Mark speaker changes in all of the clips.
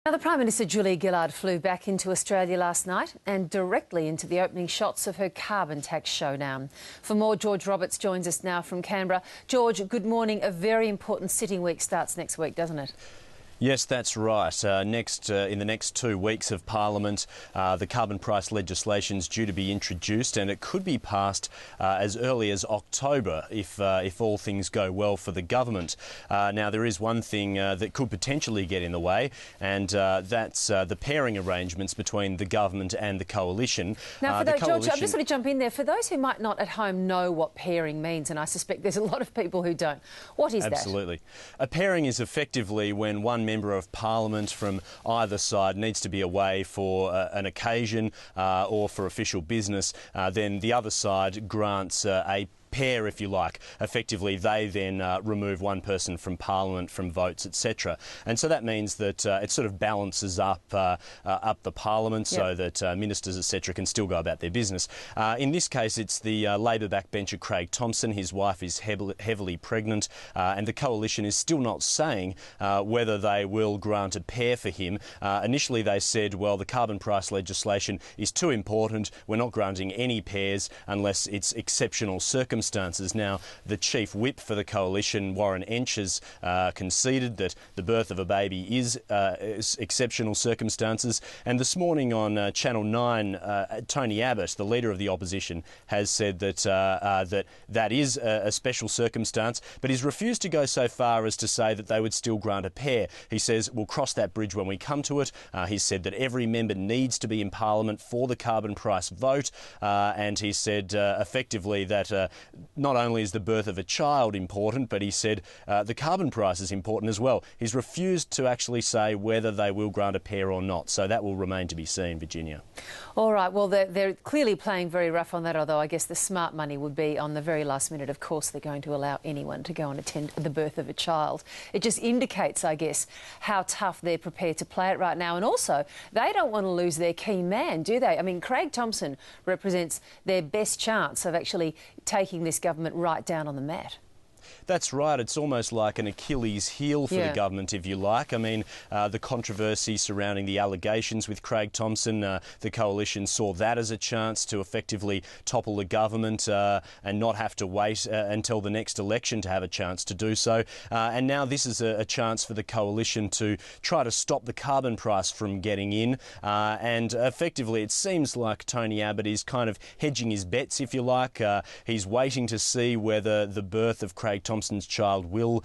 Speaker 1: Now, the Prime Minister Julia Gillard flew back into Australia last night and directly into the opening shots of her carbon tax showdown. For more, George Roberts joins us now from Canberra. George, good morning. A very important sitting week starts next week, doesn't it?
Speaker 2: Yes, that's right. In the next 2 weeks of Parliament, the carbon price legislation is due to be introduced, and it could be passed as early as October if all things go well for the government. Now, there is one thing that could potentially get in the way, and that's the pairing arrangements between the government and the coalition.
Speaker 1: Now, George, I'm just going to jump in there. For those who might not at home know what pairing means, and I suspect there's a lot of people who don't, what is that?
Speaker 2: Absolutely. A pairing is effectively when one member of Parliament from either side needs to be away for an occasion or for official business, then the other side grants a pair, if you like. Effectively, they then remove one person from Parliament from votes, etc. And so that means that it sort of balances up the Parliament, so that ministers, etc., can still go about their business. In this case, it's the Labor backbencher Craig Thomson. His wife is heavily pregnant, and the coalition is still not saying whether they will grant a pair for him. Initially, they said, well, the carbon price legislation is too important. We're not granting any pairs unless it's exceptional circumstances. Now, the chief whip for the coalition, Warren Entsch, has conceded that the birth of a baby is exceptional circumstances. And this morning on Channel 9, Tony Abbott, the leader of the opposition, has said that that is a special circumstance, but he's refused to go so far as to say that they would still grant a pair. He says, we'll cross that bridge when we come to it. He's said that every member needs to be in Parliament for the carbon price vote, and he said effectively that not only is the birth of a child important, but he said the carbon price is important as well. He's refused to actually say whether they will grant a pair or not, so that will remain to be seen, Virginia.
Speaker 1: All right, well, they're clearly playing very rough on that, although I guess the smart money would be on the very last minute. Of course, they're going to allow anyone to go and attend the birth of a child. It just indicates, I guess, how tough they're prepared to play it right now. And also, they don't want to lose their key man, do they? I mean, Craig Thomson represents their best chance of actually taking this government right down on the mat.
Speaker 2: That's right. It's almost like an Achilles heel for the government, if you like. I mean, the controversy surrounding the allegations with Craig Thomson, the coalition saw that as a chance to effectively topple the government and not have to wait until the next election to have a chance to do so. And now this is a chance for the coalition to try to stop the carbon price from getting in. And effectively, it seems like Tony Abbott is kind of hedging his bets, if you like. He's waiting to see whether the birth of Craig Thomson's child will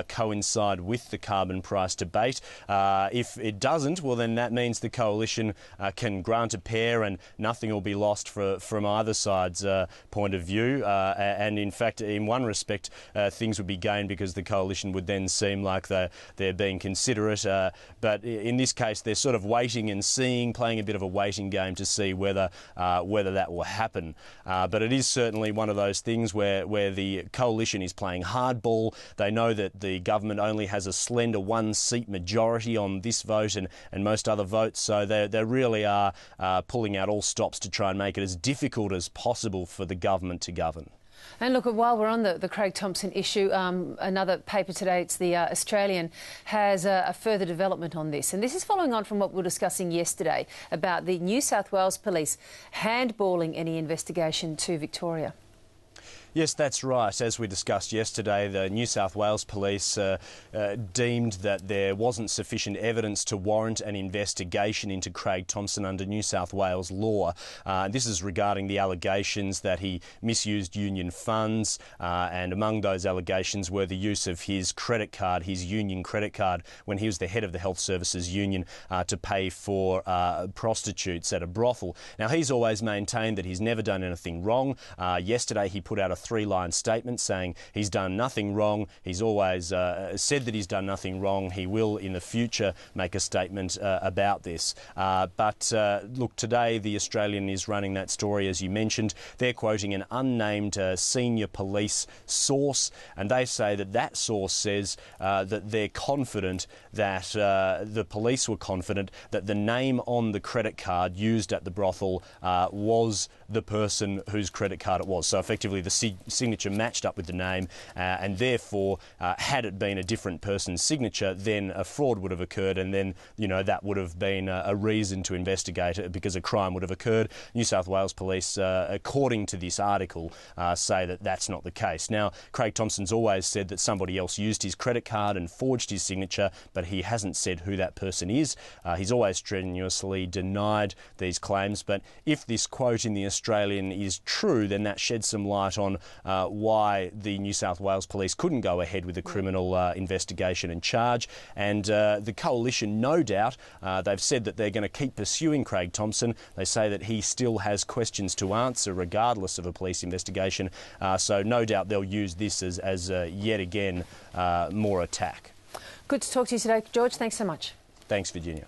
Speaker 2: coincide with the carbon price debate. If it doesn't, well, then that means the coalition can grant a pair and nothing will be lost from either side's point of view. And in fact, in one respect, things would be gained because the coalition would then seem like they're being considerate. But in this case, they're sort of waiting and seeing, playing a bit of a waiting game to see whether that will happen. But it is certainly one of those things where the coalition is playing hardball. They know that the government only has a slender one-seat majority on this vote and most other votes, so they really are pulling out all stops to try and make it as difficult as possible for the government to govern.
Speaker 1: And look, while we're on the Craig Thomson issue, another paper today, it's the Australian, has a further development on this. And this is following on from what we were discussing yesterday about the New South Wales Police handballing any investigation to Victoria.
Speaker 2: Yes, that's right. As we discussed yesterday, the New South Wales Police deemed that there wasn't sufficient evidence to warrant an investigation into Craig Thomson under New South Wales law. This is regarding the allegations that he misused union funds, and among those allegations were the use of his credit card, his union credit card, when he was the head of the Health Services Union, to pay for prostitutes at a brothel. Now, he's always maintained that he's never done anything wrong. Yesterday, he put out a 3-line statement saying he's done nothing wrong. He's always said that he's done nothing wrong. He will in the future make a statement about this. But look, today the Australian is running that story, as you mentioned. They're quoting an unnamed senior police source, and they say that source says that they're confident that the police were confident that the name on the credit card used at the brothel was the person whose credit card it was. So effectively the the signature matched up with the name, and therefore, had it been a different person's signature, then a fraud would have occurred, and then, you know, that would have been a reason to investigate it because a crime would have occurred. New South Wales Police, according to this article, say that that's not the case. Now, Craig Thompson's always said that somebody else used his credit card and forged his signature, but he hasn't said who that person is. He's always strenuously denied these claims, but if this quote in The Australian is true, then that sheds some light on why the New South Wales Police couldn't go ahead with the criminal investigation and charge. And the Coalition, no doubt, they've said that they're going to keep pursuing Craig Thompson. They say that he still has questions to answer regardless of a police investigation. So no doubt they'll use this as yet again more attack.
Speaker 1: Good to talk to you today, George. Thanks so much.
Speaker 2: Thanks, Virginia.